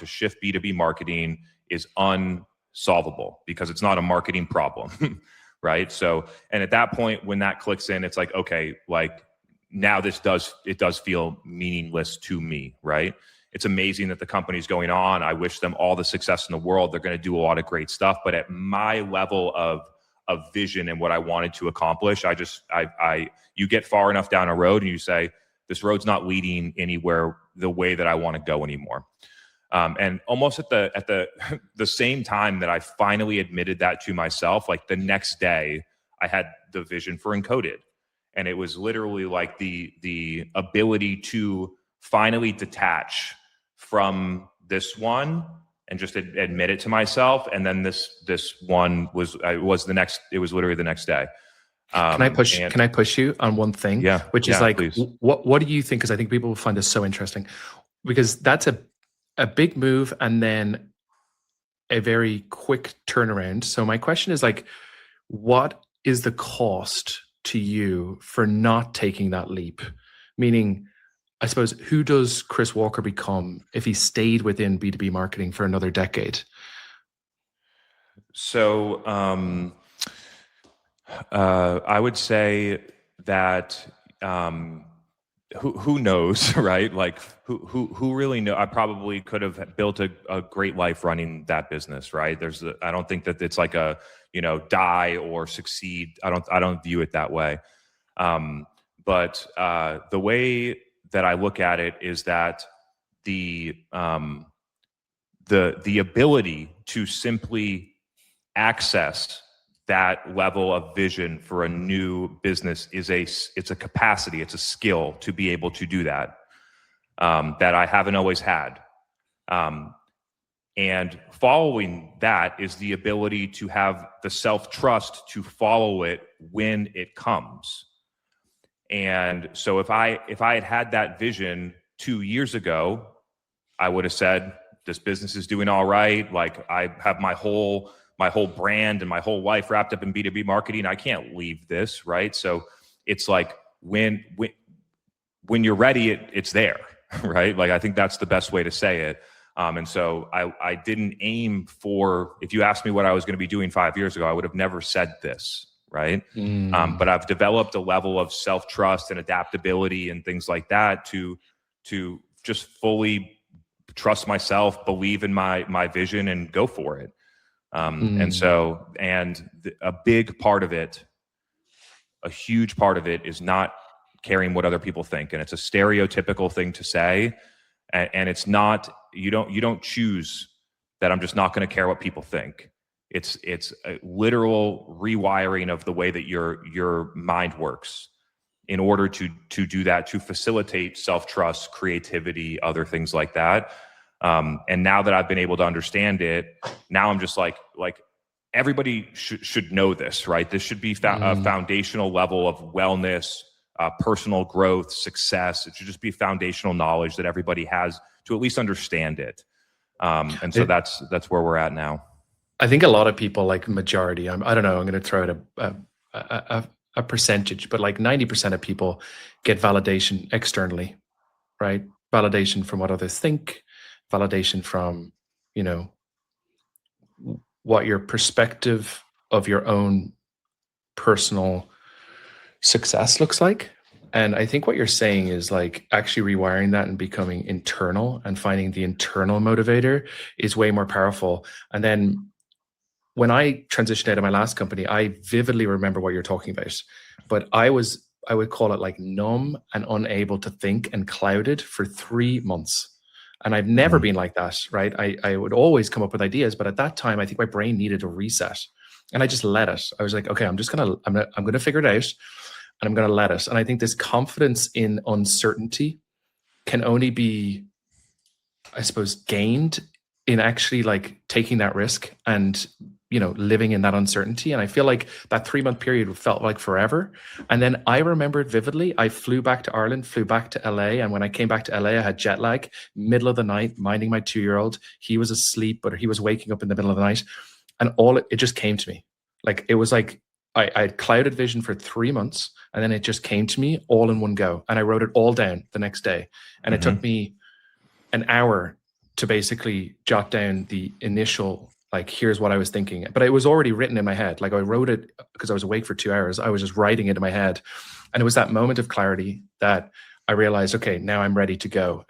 to shift B2B marketing is unsolvable because it's not a marketing problem, right? So, and at that point, when that clicks in, it's like, okay, like now it does feel meaningless to me, right? It's amazing that the company's going on. I wish them all the success in the world. They're going to do a lot of great stuff. But at my level of vision and what I wanted to accomplish, you get far enough down a road and you say, this road's not leading anywhere the way that I want to go anymore. And almost at the same time that I finally admitted that to myself, like the next day, I had the vision for ENCODED. And it was literally like the ability to finally detach from this one and just admit it to myself. And then this one was literally the next day. Can I push you on one thing? Yeah. Which is like, please. What do you think? Because I think people will find this so interesting, because that's a big move and then a very quick turnaround. So my question is like, what is the cost to you for not taking that leap? Meaning, I suppose, who does Chris Walker become if he stayed within B2B marketing for another decade? So I would say that who knows, right? Like who really know? I probably could have built a great life running that business, right? I don't think that it's like a, die or succeed. I don't view it that way. But the way that I look at it is that the ability to simply access that level of vision for a new business it's a capacity, it's a skill to be able to do that, that I haven't always had. And following that is the ability to have the self-trust to follow it when it comes. And so if I had that vision 2 years ago, I would have said, this business is doing all right. Like I have my whole brand and my whole life wrapped up in B2B marketing. I can't leave this, right? So it's like when you're ready, it's there, right? Like I think that's the best way to say it. And so I didn't aim for, if you asked me what I was going to be doing 5 years ago, I would have never said this, right? But I've developed a level of self-trust and adaptability and things like that to just fully trust myself, believe in my vision, and go for it. And so, a big part of it, a huge part of it, is not caring what other people think. And it's a stereotypical thing to say. And it's not, you don't choose that I'm just not going to care what people think. It's a literal rewiring of the way that your mind works in order to do that, to facilitate self-trust, creativity, other things like that. And now that I've been able to understand it, now I'm just like everybody should know this, right? This should be a foundational level of wellness, personal growth, success. It should just be foundational knowledge that everybody has to at least understand it. And so that's where we're at now. I think a lot of people, like majority, I don't know, I'm going to throw out a percentage, but like 90% of people get validation externally, right? Validation from what others think, validation from, what your perspective of your own personal success looks like. And I think what you're saying is like actually rewiring that and becoming internal and finding the internal motivator is way more powerful. And then when I transitioned out of my last company, I vividly remember what you're talking about, but I would call it like numb and unable to think and clouded for 3 months. And I've never been like that, right? I would always come up with ideas, but at that time, I think my brain needed a reset, and I just let it. I was like, okay, I'm gonna figure it out, and I'm gonna let it. And I think this confidence in uncertainty can only be, I suppose, gained in actually like taking that risk and living in that uncertainty. And I feel like that 3-month period felt like forever. And then I remembered vividly, I flew back to Ireland, flew back to LA. And when I came back to LA, I had jet lag, middle of the night, minding my 2-year-old. He was asleep, but he was waking up in the middle of the night. And it just came to me. Like, it was like, I had clouded vision for 3 months, and then it just came to me all in one go. And I wrote it all down the next day. And it took me an hour to basically jot down the initial, like, here's what I was thinking. But it was already written in my head. Like, I wrote it because I was awake for 2 hours. I was just writing it in my head. And it was that moment of clarity that I realized, okay, now I'm ready to go.